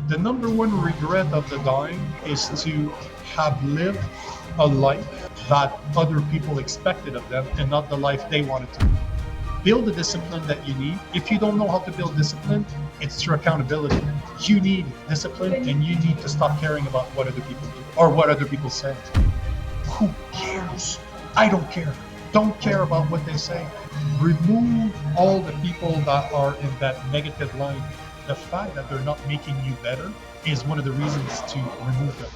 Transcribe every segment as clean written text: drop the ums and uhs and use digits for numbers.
The number one regret of the dying is to have lived a life that other people expected of them and not the life they wanted to live. Build the discipline that you need. If you don't know how to build discipline, it's through accountability. You need discipline and you need to stop caring about what other people do or what other people say. Who cares? I don't care. Don't care about what they say. Remove all the people that are in that negative line. The fact that they're not making you better is one of the reasons to remove them.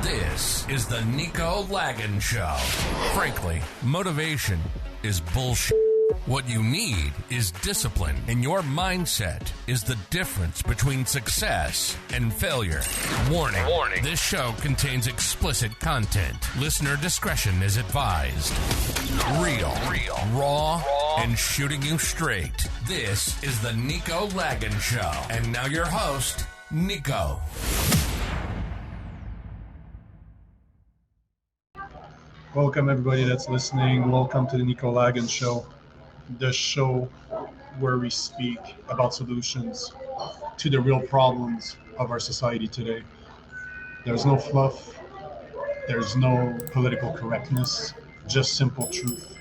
This is the Nico Lagan Show. Frankly, motivation is bullshit. What you need is discipline, and your mindset is the difference between success and failure. Warning. This show contains explicit content. Listener discretion is advised. Real, raw, and shooting you straight. This is the Nico Lagan Show. And now your host, Nico. Welcome everybody that's listening. Welcome to the Nico Lagan Show. The show where we speak about solutions to the real problems of our society today. There's no fluff, there's no political correctness, just simple truth.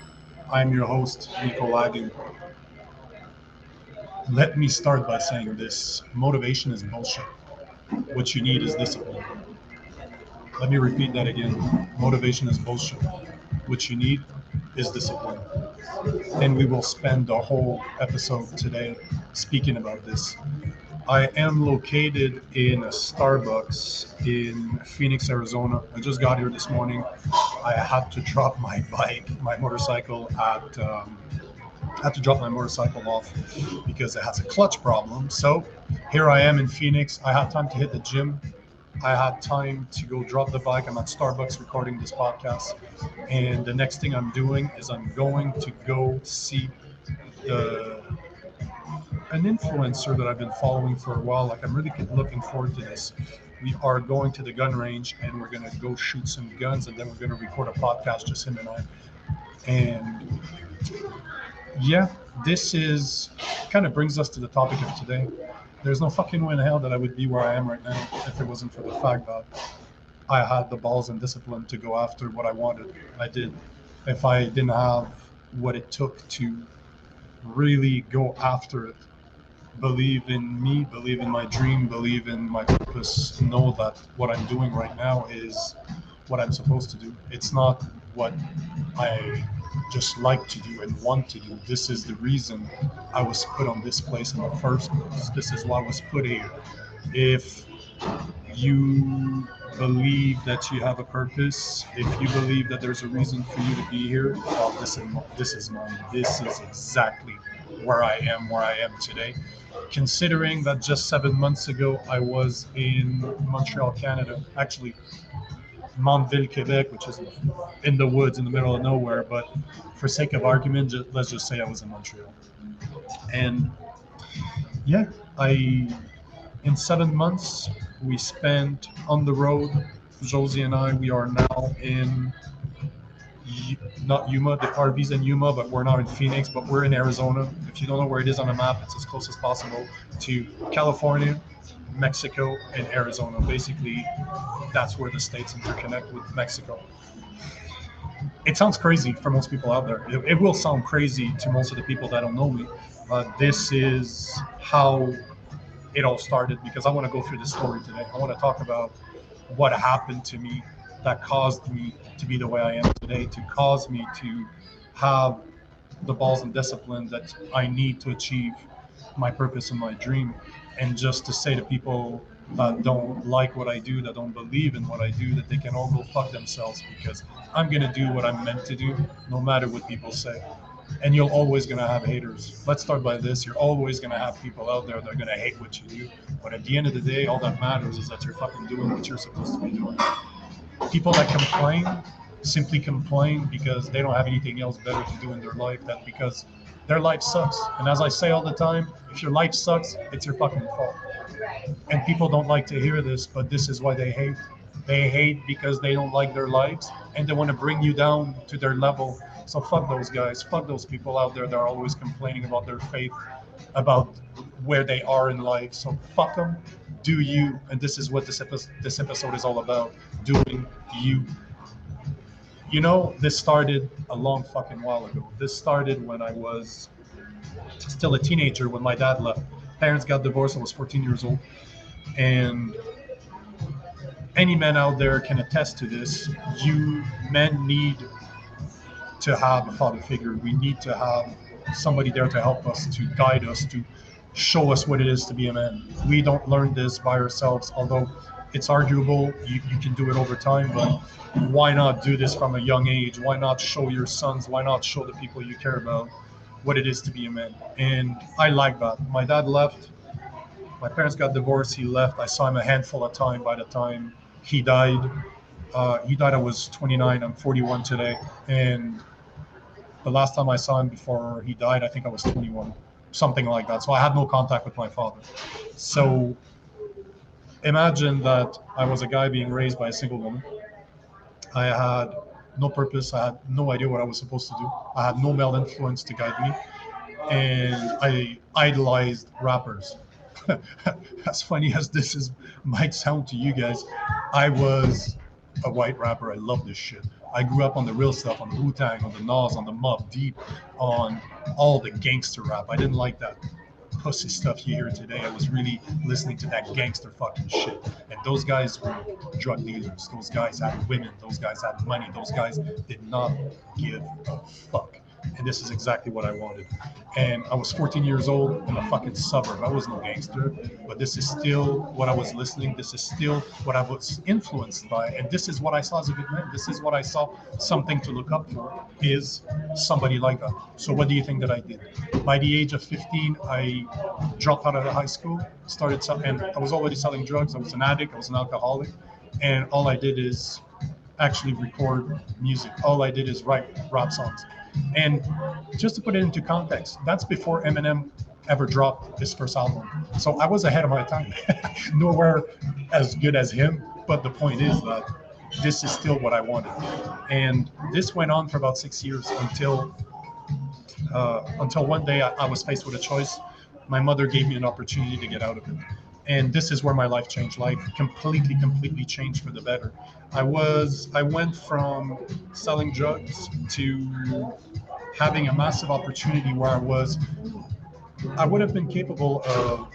I'm your host, Nico Lagan. Let me start by saying this: motivation is bullshit. What you need is discipline. Let me repeat that again. Motivation is bullshit. What you need is discipline. And we will spend the whole episode today speaking about this. I am located in a Starbucks in Phoenix, Arizona. I just got here this morning. I had to drop my motorcycle off because it has a clutch problem. So here I am in Phoenix. I had time to hit the gym. I had time to go drop the bike. I'm at Starbucks recording this podcast. And the next thing I'm doing is I'm going to go see an influencer that I've been following for a while. Like, I'm really looking forward to this. We are going to the gun range and we're going to go shoot some guns, and then we're going to record a podcast, just him and I. And yeah, this is kind of brings us to the topic of today. There's no fucking way in hell that I would be where I am right now if it wasn't for the fact that I had the balls and discipline to go after what I wanted. I did. If I didn't have what it took to really go after it, believe in me, believe in my dream, believe in my purpose, know that what I'm doing right now is what I'm supposed to do. It's not what I just like to do and want to do. This is the reason I was put on this place in the first place. This is why I was put here. If you believe that you have a purpose, if you believe that there's a reason for you to be here, well, this is mine. This is exactly where I am today. Considering that just 7 months ago I was in Montreal, Canada, actually Montville, Quebec, which is in the woods in the middle of nowhere, but for sake of argument, let's just say I was in Montreal. And yeah, in 7 months we spent on the road. Josie and I, we are now in not Yuma, the RV's in Yuma, but we're not in Phoenix, but we're in Arizona. If you don't know where it is on the map, it's as close as possible to California, Mexico, and Arizona. Basically, that's where the states interconnect with Mexico. It sounds crazy for most people out there. It will sound crazy to most of the people that don't know me, but this is how it all started, because I want to go through the story today. I want to talk about what happened to me that caused me to be the way I am today, to cause me to have the balls and discipline that I need to achieve my purpose and my dream. And just to say to people that don't like what I do, that don't believe in what I do, that they can all go fuck themselves, because I'm going to do what I'm meant to do, no matter what people say. And you're always going to have haters. Let's start by this. You're always going to have people out there that are going to hate what you do. But at the end of the day, all that matters is that you're fucking doing what you're supposed to be doing. People that complain simply complain because they don't have anything else better to do in their life, than because their life sucks. And as I say all the time, if your life sucks, it's your fucking fault. And people don't like to hear this, but this is why they hate. They hate because they don't like their lives and they want to bring you down to their level. So fuck those guys. Fuck those people out there that are always complaining about their faith, about where they are in life. So fuck them. do you, and this is what this episode is all about, doing you. You know, this started a long fucking while ago. This started when I was still a teenager, when my dad left. Parents got divorced. I was 14 years old. And any man out there can attest to this. You men need to have a father figure. We need to have somebody there to help us, to guide us, to show us what it is to be a man. We don't learn this by ourselves, although it's arguable. You can do it over time, but why not do this from a young age? Why not show your sons? Why not show the people you care about what it is to be a man? And I like that. My dad left. My parents got divorced. He left. I saw him a handful of time. By the time he died, I was 29. I'm 41 today. And the last time I saw him before he died, I think I was 21, something like that. So I had no contact with my father. So imagine that I was a guy being raised by a single woman. I had no purpose. I had no idea what I was supposed to do. I had no male influence to guide me. And I idolized rappers. As funny as might sound to you guys, I was a white rapper. I love this shit. I grew up on the real stuff, on the Wu-Tang, on the Nas, on the Mobb Deep, on all the gangster rap. I didn't like that pussy stuff you hear today. I was really listening to that gangster fucking shit. And those guys were drug dealers. Those guys had women. Those guys had money. Those guys did not give a fuck. And this is exactly what I wanted. And I was 14 years old in a fucking suburb. I was no gangster, but this is still what I was listening. This is still what I was influenced by. And this is what I saw as a good man. This is what I saw something to look up for, is somebody like that. So what do you think that I did? By the age of 15, I dropped out of high school, started selling, and I was already selling drugs. I was an addict. I was an alcoholic. And all I did is actually record music. All I did is write rap songs. And just to put it into context, that's before Eminem ever dropped his first album. So I was ahead of my time. Nowhere as good as him, but the point is that this is still what I wanted. And this went on for about 6 years until one day I was faced with a choice. My mother gave me an opportunity to get out of it. And this is where my life changed. Life completely changed for the better. I went from selling drugs to having a massive opportunity where I would have been capable of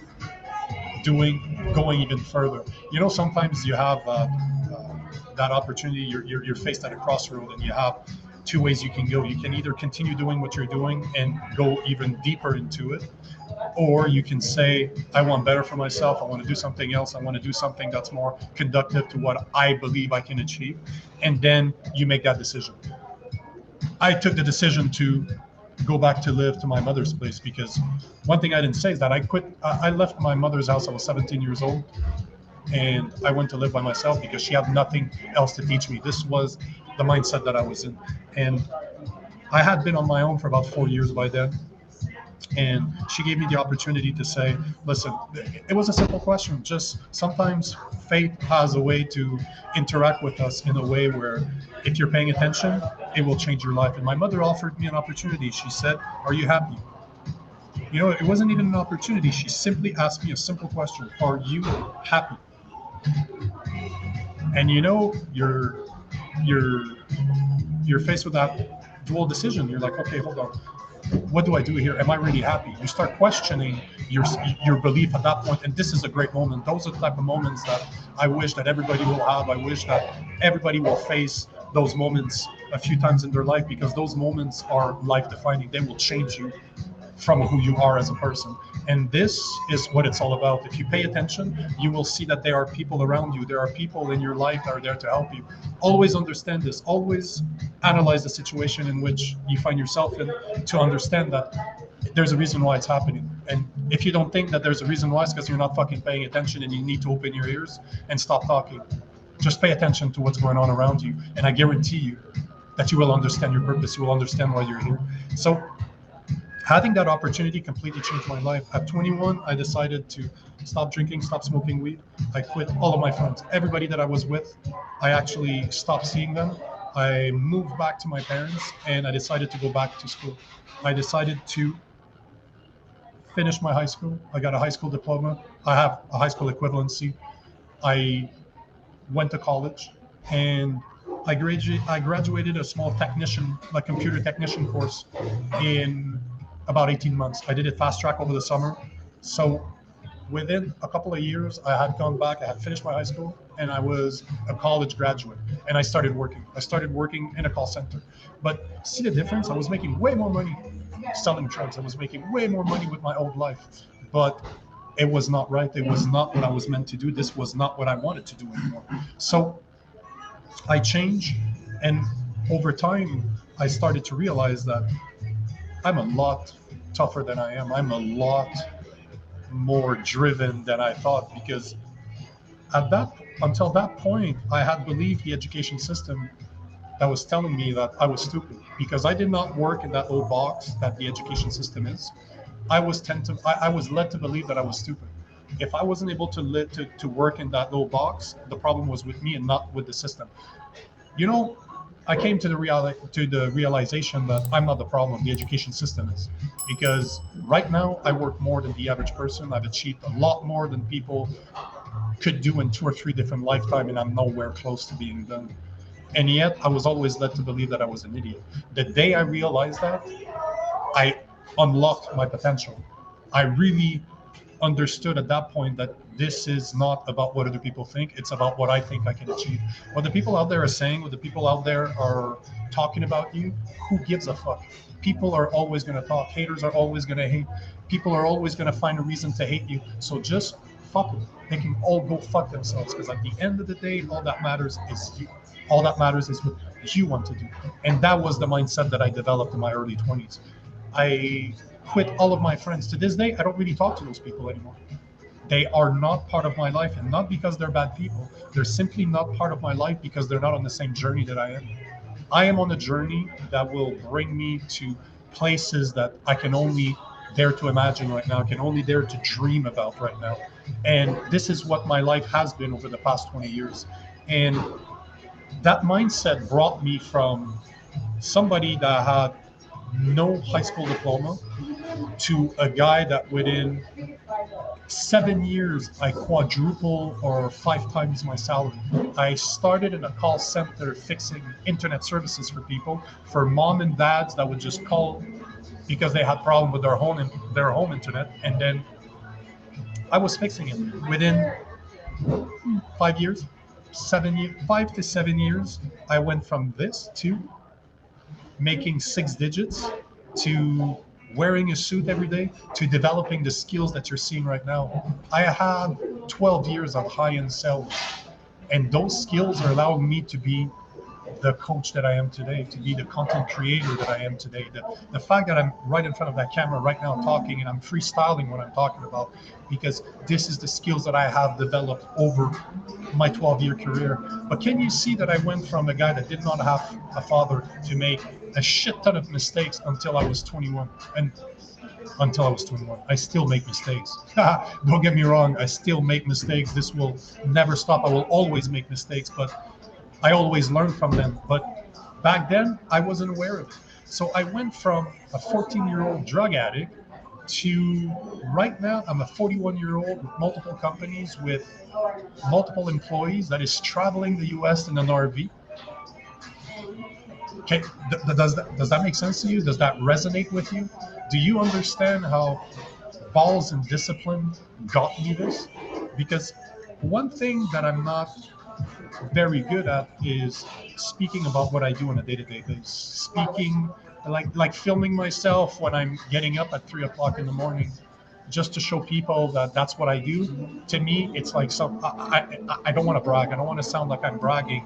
going even further. You know, sometimes you have that opportunity. You're faced at a crossroad, and you have two ways you can go. You can either continue doing what you're doing and go even deeper into it, or you can say, I want better for myself. I want to do something else. I want to do something that's more conductive to what I believe I can achieve. And then you make that decision. I took the decision to go back to live to my mother's place, because one thing I didn't say is that I left my mother's house. I was 17 years old, and I went to live by myself because she had nothing else to teach me. This was the mindset that I was in. And I had been on my own for about 4 years by then. And she gave me the opportunity to say, listen, it was a simple question. Just sometimes fate has a way to interact with us in a way where if you're paying attention, it will change your life. And my mother offered me an opportunity. She said, are you happy? You know, it wasn't even an opportunity. She simply asked me a simple question. Are you happy? And you know, you're faced with that dual decision. You're like, okay, hold on. What do I do here? Am I really happy? You start questioning your belief at that point, and this is a great moment. Those are the type of moments that I wish that everybody will have. I wish that everybody will face those moments a few times in their life, because those moments are life-defining. They will change you from who you are as a person. And this is what it's all about. If you pay attention, you will see that there are people around you. There are people in your life that are there to help you. Always understand this. Always analyze the situation in which you find yourself in, to understand that there's a reason why it's happening. And if you don't think that there's a reason why, it's because you're not fucking paying attention, and you need to open your ears and stop talking. Just pay attention to what's going on around you. And I guarantee you that you will understand your purpose. You will understand why you're here. So having that opportunity completely changed my life. At 21, I decided to stop drinking, stop smoking weed. I quit all of my friends. Everybody that I was with, I actually stopped seeing them. I moved back to my parents, and I decided to go back to school. I decided to finished my high school. I got a high school diploma. I have a high school equivalency. I went to college, and I graduated a small technician, like computer technician course, in about 18 months. I did it fast track over the summer. So within a couple of years, I had gone back, I had finished my high school, and I was a college graduate, and I started working. I started working in a call center. But see the difference? I was making way more money selling drugs. I was making way more money with my old life. But it was not right. It was not what I was meant to do. This was not what I wanted to do anymore. So I changed, and over time, I started to realize that I'm a lot tougher than I am. I'm a lot more driven than I thought, because until that point, I had believed the education system that was telling me that I was stupid because I did not work in that little box that the education system is. I was led to believe that I was stupid. If I wasn't able to work in that little box, the problem was with me and not with the system. You know, I came to the realization that I'm not the problem. The education system is, because right now I work more than the average person. I've achieved a lot more than people could do in 2 or 3 different lifetimes, and I'm nowhere close to being done. And yet I was always led to believe that I was an idiot. The day I realized that, I unlocked my potential. I really understood at that point that this is not about what other people think. It's about what I think I can achieve. What the people out there are saying, what the people out there are talking about you, who gives a fuck? People are always going to talk. Haters are always going to hate. People are always going to find a reason to hate you. So just fuck them. They can all go fuck themselves, because at the end of the day, all that matters is you. All that matters is what you want to do. And that was the mindset that I developed in my early 20s. I quit all of my friends. To this day, I don't really talk to those people anymore. They are not part of my life, and not because they're bad people. They're simply not part of my life because they're not on the same journey that I am. I am on a journey that will bring me to places that I can only dare to imagine right now, can only dare to dream about right now. And this is what my life has been over the past 20 years. And that mindset brought me from somebody that had no high school diploma to a guy that within 7 years I quadruple or 5 times my salary. I started in a call center fixing internet services for people, for mom and dads that would just call because they had problem with their home internet, and then I was fixing it within 5 years. 5 to 7 years, I went from this to making 6 digits to wearing a suit every day to developing the skills that you're seeing right now. I have 12 years of high-end sales, and those skills are allowing me to be the coach that I am today, to be the content creator that I am today. The fact that I'm right in front of that camera right now talking, and I'm freestyling what I'm talking about, because this is the skills that I have developed over my 12-year career. But can you see that I went from a guy that did not have a father to make a shit ton of mistakes until I was 21? And until I was 21, I still make mistakes. Don't get me wrong, I still make mistakes. This will never stop. I will always make mistakes, but I always learn from them. But back then, I wasn't aware of it. So I went from a 14-year-old drug addict to right now, I'm a 41-year-old with multiple companies, with multiple employees, that is traveling the US in an RV. Okay, does that make sense to you? Does that resonate with you? Do you understand how balls and discipline got me this? Because one thing that I'm not very good at is speaking about what I do on a day-to-day basis. Speaking, like filming myself when I'm getting up at 3 o'clock in the morning, just to show people that that's what I do. To me, it's like I don't want to brag. I don't want to sound like I'm bragging,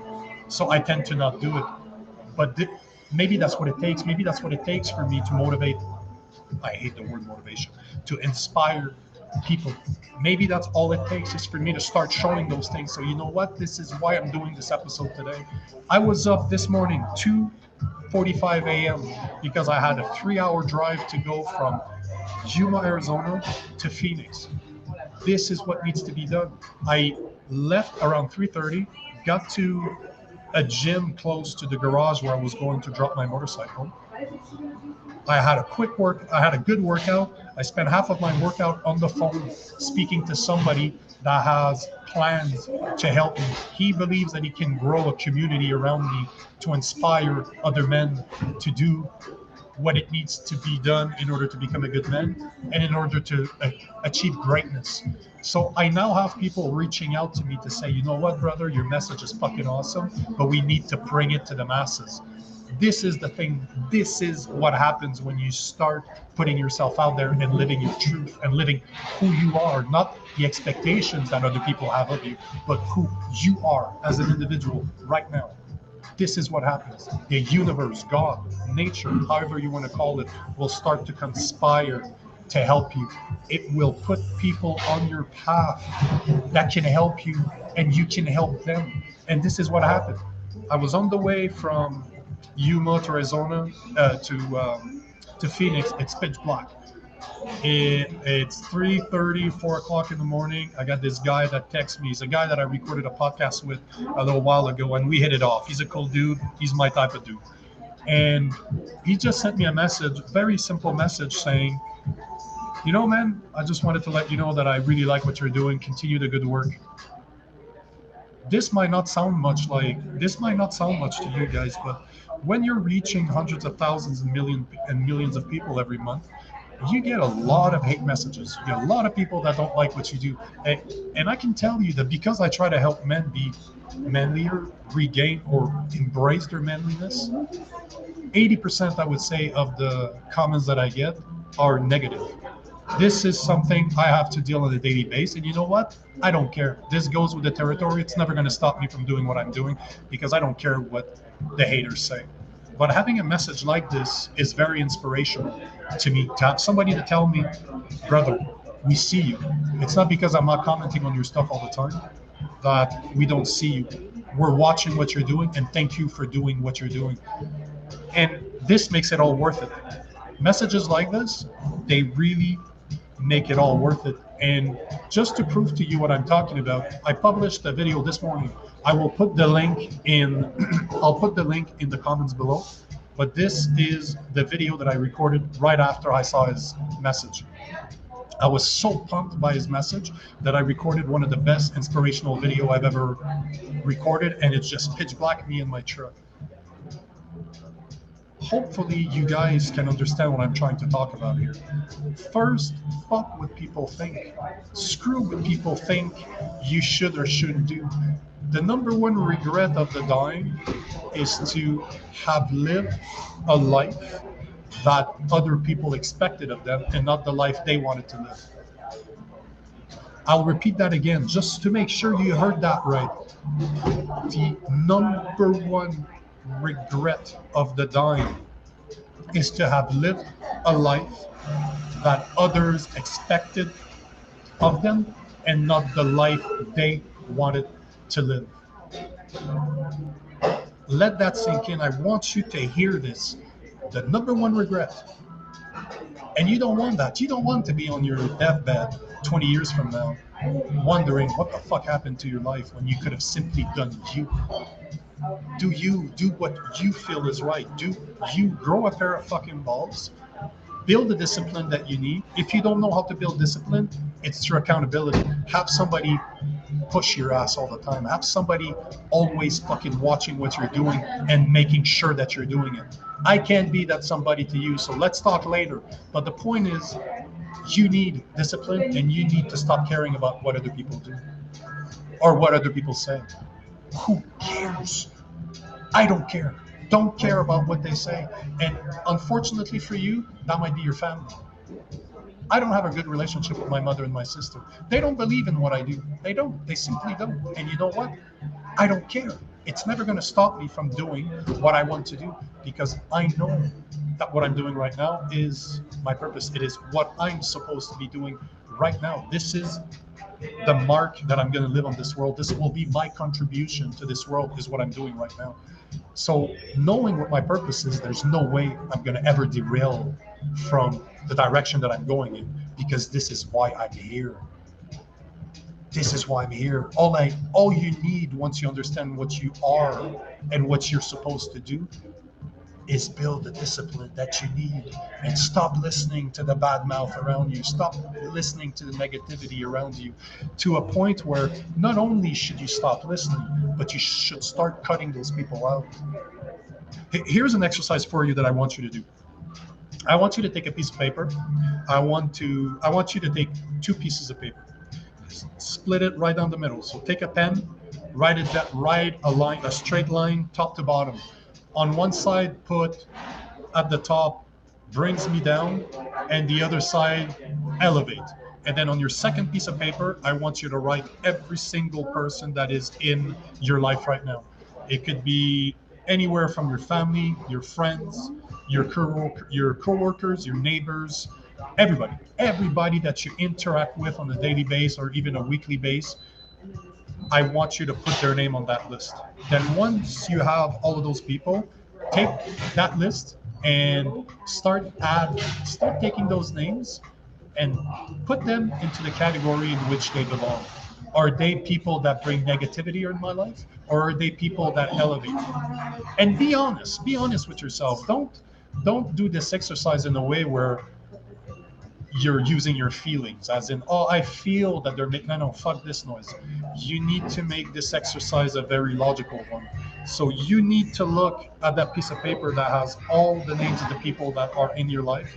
so I tend to not do it. But maybe that's what it takes. Maybe that's what it takes for me to motivate. I hate the word motivation. To inspire people. Maybe that's all it takes, is for me to start showing those things. So you know what? This is why I'm doing this episode today. I was up this morning, 2:45 a.m. because I had a 3-hour drive to go from Yuma, Arizona to Phoenix. This is what needs to be done. I left around 3:30, got to a gym close to the garage where I was going to drop my motorcycle. I had a good workout. I spent half of my workout on the phone speaking to somebody that has plans to help me. He believes that he can grow a community around me to inspire other men to do what it needs to be done in order to become a good man and in order to achieve greatness. So I now have people reaching out to me to say, you know what, brother, your message is fucking awesome, but we need to bring it to the masses. This is the thing. This is what happens when you start putting yourself out there and living your truth and living who you are, not the expectations that other people have of you, but who you are as an individual right now. This is what happens. The universe, God, nature, however you want to call it, will start to conspire to help you. It will put people on your path that can help you and you can help them. And this is what happened. I was on the way from Yuma to Arizona to Phoenix. It's pitch black. It's 3:30, 4 o'clock in the morning. I got this guy that texts me. He's a guy that I recorded a podcast with a little while ago, and we hit it off. He's a cool dude. He's my type of dude. And he just sent me a message, very simple message saying, you know, man, I just wanted to let you know that I really like what you're doing. Continue the good work. This might not sound much to you guys, but when you're reaching hundreds of thousands and millions of people every month, you get a lot of hate messages. You get a lot of people that don't like what you do. And I can tell you that because I try to help men be manlier, regain or embrace their manliness, 80% I would say of the comments that I get are negative. This is something I have to deal on a daily basis. And you know what? I don't care. This goes with the territory. It's never going to stop me from doing what I'm doing because I don't care what the haters say. But having a message like this is very inspirational to me. To have somebody to tell me, brother, we see you. It's not because I'm not commenting on your stuff all the time that we don't see you. We're watching what you're doing, and thank you for doing what you're doing. And this makes it all worth it. Messages like this, they really make it all worth it. And just to prove to you what I'm talking about, I published a video this morning. I will put the link in I'll put the link in the comments below. But this is the video that I recorded right after I saw his message. I was so pumped by his message that I recorded one of the best inspirational video I've ever recorded, and it's just pitch black, me in my truck. Hopefully you guys can understand what I'm trying to talk about here. First, fuck what people think. Screw what people think you should or shouldn't do. The number one regret of the dying is to have lived a life that other people expected of them and not the life they wanted to live. I'll repeat that again just to make sure you heard that right. The number one regret of the dying is to have lived a life that others expected of them and not the life they wanted to live. Let that sink in. I want you to hear this. The number one regret. And you don't want that. You don't want to be on your deathbed 20 years from now wondering what the fuck happened to your life when you could have simply done you. Do what you feel is right. Do you grow a pair of fucking balls? Build the discipline that you need. If you don't know how to build discipline, it's through accountability. Have somebody push your ass all the time. Have somebody always fucking watching what you're doing and making sure that you're doing it. I can't be that somebody to you, so let's talk later. But the point is, you need discipline and you need to stop caring about what other people do or what other people say. Who cares? I don't care. Don't care about what they say. And unfortunately for you, that might be your family. I don't have a good relationship with my mother and my sister. They don't believe in what I do. They don't. They simply don't. And you know what? I don't care. It's never going to stop me from doing what I want to do because I know that what I'm doing right now is my purpose. It is what I'm supposed to be doing right now. This is the mark that I'm going to live on this world. This will be my contribution to this world is what I'm doing right now. So knowing what my purpose is, there's no way I'm going to ever derail from the direction that I'm going in because this is why I'm here. This is why I'm here. All you need once you understand what you are and what you're supposed to do is build the discipline that you need and stop listening to the bad mouth around you. Stop listening to the negativity around you to a point where not only should you stop listening, but you should start cutting those people out. Here's an exercise for you that I want you to do. I want you to take a piece of paper. I want you to take two pieces of paper. Split it right down the middle. So take a pen, write a line, a straight line, top to bottom. On one side, put at the top, brings me down, and the other side, elevate. And then on your second piece of paper, I want you to write every single person that is in your life right now. It could be anywhere from your family, your friends, your coworkers, your neighbors, everybody that you interact with on a daily basis or even a weekly basis. I want you to put their name on that list. Then once you have all of those people, take that list and start taking those names and put them into the category in which they belong. Are they people that bring negativity in my life, or are they people that elevate? And be honest. Be honest with yourself. Don't do this exercise in a way where you're using your feelings, as in, oh, I feel that they're making. No, fuck this noise. You need to make this exercise a very logical one. So you need to look at that piece of paper that has all the names of the people that are in your life,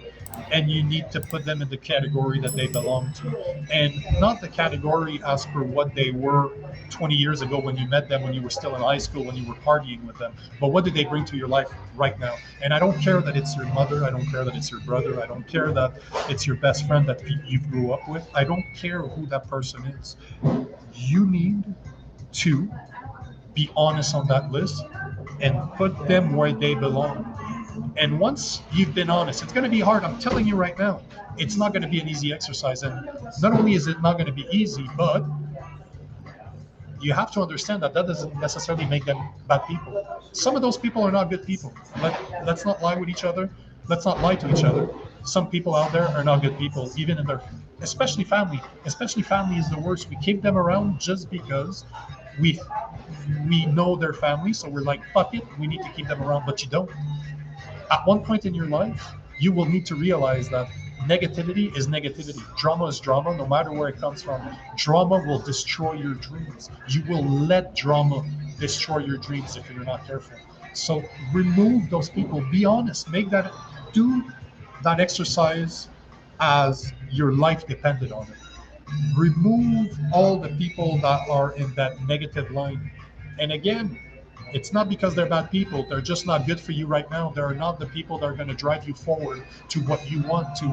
and you need to put them in the category that they belong to, and not the category as per what they were 20 years ago when you met them, when you were still in high school, when you were partying with them, but what did they bring to your life right now? And I don't care that it's your mother, I don't care that it's your brother, I don't care that it's your best friend that you grew up with. I don't care who that person is. You need to be honest on that list and put them where they belong. And once you've been honest, it's going to be hard. I'm telling you right now, it's not going to be an easy exercise. And not only is it not going to be easy, but you have to understand that doesn't necessarily make them bad people. Some of those people are not good people. Let's not lie with each other. Let's not lie to each other. Some people out there are not good people, even in their, especially family. Especially family is the worst. We keep them around just because we know their family, so we're like, fuck it, we need to keep them around, but you don't. At one point in your life, you will need to realize that negativity is negativity. Drama is drama, no matter where it comes from. Drama will destroy your dreams. You will let drama destroy your dreams if you're not careful. So remove those people. Be honest. Do that exercise as your life depended on it. Remove all the people that are in that negative line. And again, it's not because they're bad people. They're just not good for you right now. They're not the people that are going to drive you forward to what you want, to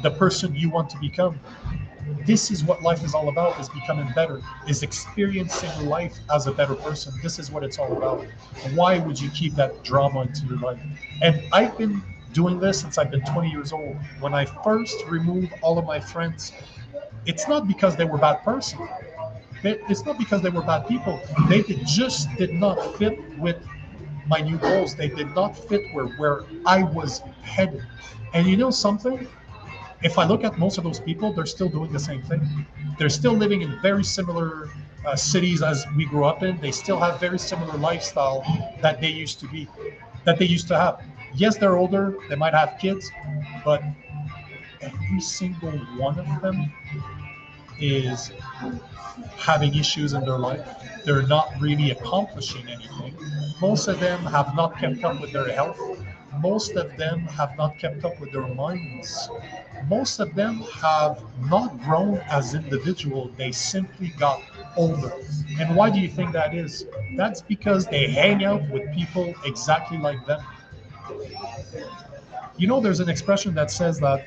the person you want to become. This is what life is all about, is becoming better, is experiencing life as a better person. This is what it's all about. Why would you keep that drama into your life? And I've been doing this since I've been 20 years old. When I first removed all of my friends, it's not because they were bad persons. It's not because they were bad people. They just did not fit with my new goals. They did not fit where I was headed. And you know something? If I look at most of those people, they're still doing the same thing. They're still living in very similar cities as we grew up in. They still have very similar lifestyle that they used to have. Yes, they're older. They might have kids, but every single one of them is having issues in their life. They're not really accomplishing anything. Most of them have not kept up with their health. Most of them have not kept up with their minds. Most of them have not grown as individuals. They simply got older. And why do you think that is? That's because they hang out with people exactly like them. You know, there's an expression that says that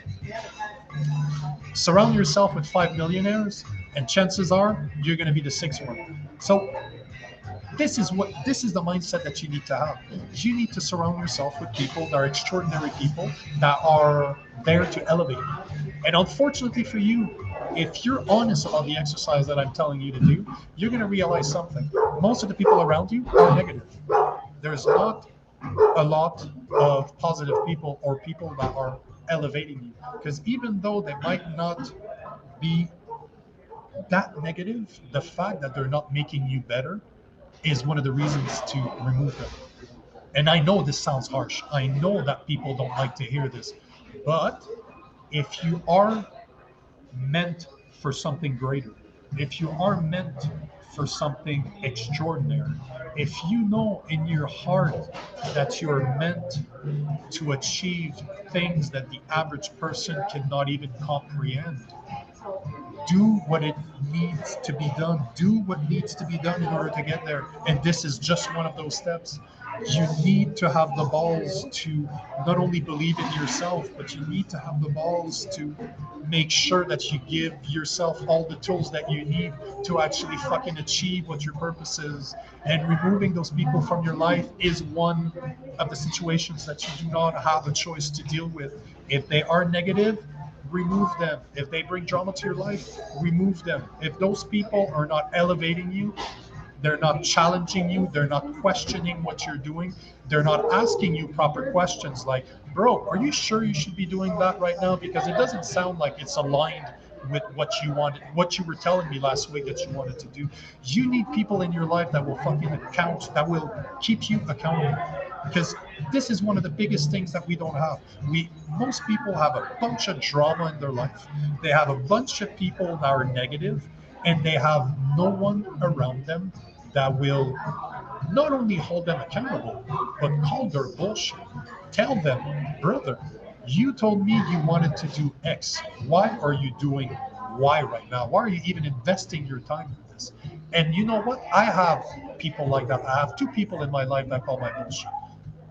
surround yourself with 5 millionaires, and chances are you're going to be the sixth one. So this is the mindset that you need to have. You need to surround yourself with people that are extraordinary people that are there to elevate you. And unfortunately for you, if you're honest about the exercise that I'm telling you to do, you're going to realize something. Most of the people around you are negative. There's not a lot of positive people or people that are elevating you, because even though they might not be that negative, the fact that they're not making you better is one of the reasons to remove them. And I know this sounds harsh. I know that people don't like to hear this. But if you are meant for something greater, if you are meant for something extraordinary, if you know in your heart that you're meant to achieve things that the average person cannot even comprehend, do what it needs to be done. Do what needs to be done in order to get there. And this is just one of those steps. You need to have the balls to not only believe in yourself, but you need to have the balls to make sure that you give yourself all the tools that you need to actually fucking achieve what your purpose is. And removing those people from your life is one of the situations that you do not have a choice to deal with. If they are negative, remove them. If they bring drama to your life, remove them. If those people are not elevating you, they're not challenging you, they're not questioning what you're doing, they're not asking you proper questions like, bro, are you sure you should be doing that right now? Because it doesn't sound like it's aligned with what you wanted, what you were telling me last week that you wanted to do. You need people in your life that will fucking account, that will keep you accountable. Because this is one of the biggest things that we don't have. Most people have a bunch of drama in their life. They have a bunch of people that are negative, and they have no one around them that will not only hold them accountable, but call their bullshit. Tell them, brother, you told me you wanted to do X. Why are you doing Y right now? Why are you even investing your time in this? And you know what? I have people like that. I have two people in my life that call my bullshit.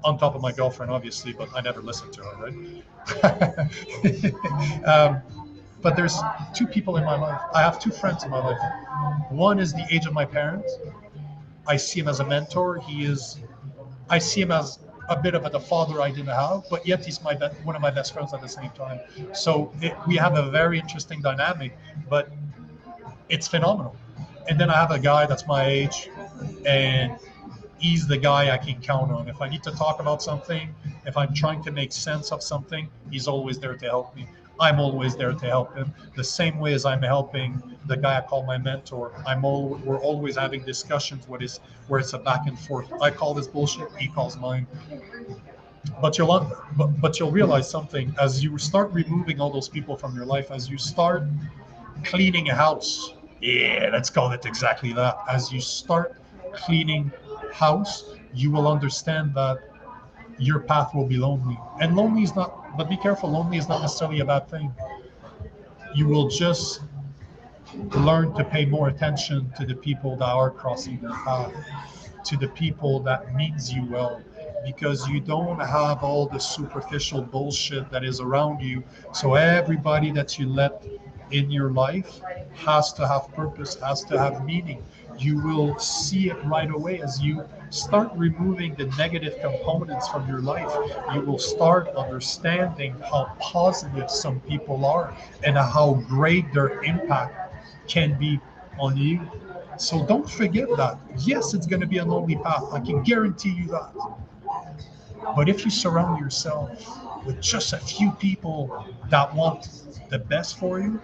On top of my girlfriend, obviously, but I never listen to her, right? But there's two people in my life. I have two friends in my life. One is the age of my parents. I see him as a mentor. I see him as a bit of the father I didn't have, but yet he's one of my best friends at the same time. So we have a very interesting dynamic, but it's phenomenal. And then I have a guy that's my age, and he's the guy I can count on. If I need to talk about something, if I'm trying to make sense of something, he's always there to help me. I'm always there to help him. The same way as I'm helping the guy I call my mentor. We're always having discussions where it's a back and forth. I call this bullshit, he calls mine. But you'll realize something as you start removing all those people from your life, as you start cleaning a house. Yeah, let's call it exactly that. As you start cleaning house, you will understand that your path will be lonely. And lonely is not, but be careful, lonely is not necessarily a bad thing. You will just learn to pay more attention to the people that are crossing their path, to the people that means you well, because you don't have all the superficial bullshit that is around you. So everybody that you let in your life has to have purpose, has to have meaning. You will see it right away as you start removing the negative components from your life. You will start understanding how positive some people are and how great their impact can be on you. So don't forget that. Yes, it's going to be a lonely path. I can guarantee you that. But if you surround yourself with just a few people that want the best for you,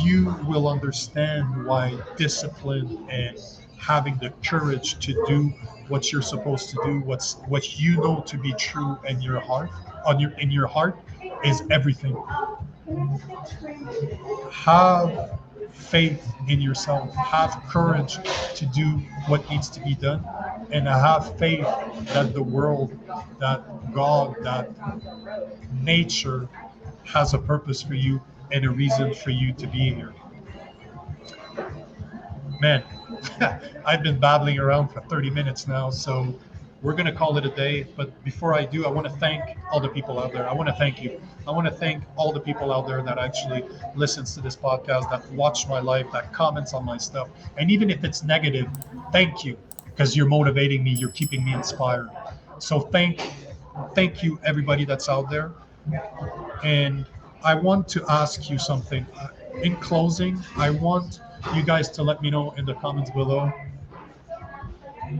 you will understand why discipline and having the courage to do what you're supposed to do, what you know to be true in your heart, in your heart, is everything. Have faith in yourself. Have courage to do what needs to be done, and have faith that the world, that God, that nature has a purpose for you and a reason for you to be here. Man, I've been babbling around for 30 minutes now, so we're going to call it a day. But before I do, I want to thank all the people out there. I want to thank you. I want to thank all the people out there that actually listens to this podcast, that watch my life, that comments on my stuff. And even if it's negative, thank you, because you're motivating me. You're keeping me inspired. So thank you, everybody that's out there. And I want to ask you something. In closing, I want you guys to let me know in the comments below,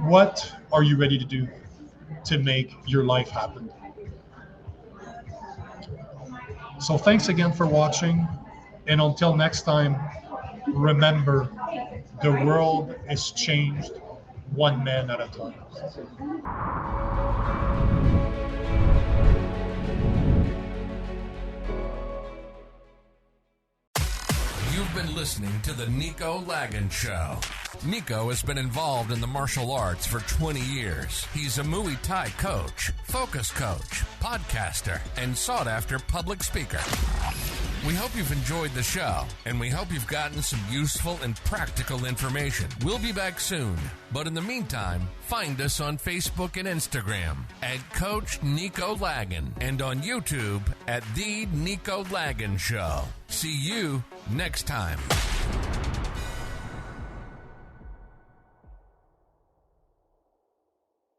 what are you ready to do to make your life happen? So thanks again for watching. And until next time, remember, the world is changed one man at a time. You've been listening to the Nico Lagan Show. Nico has been involved in the martial arts for 20 years. He's a Muay Thai coach, focus coach, podcaster, and sought-after public speaker. We hope you've enjoyed the show, and we hope you've gotten some useful and practical information. We'll be back soon, but in the meantime, find us on Facebook and Instagram at Coach Nico Lagan and on YouTube at The Nico Lagan Show. See you next time.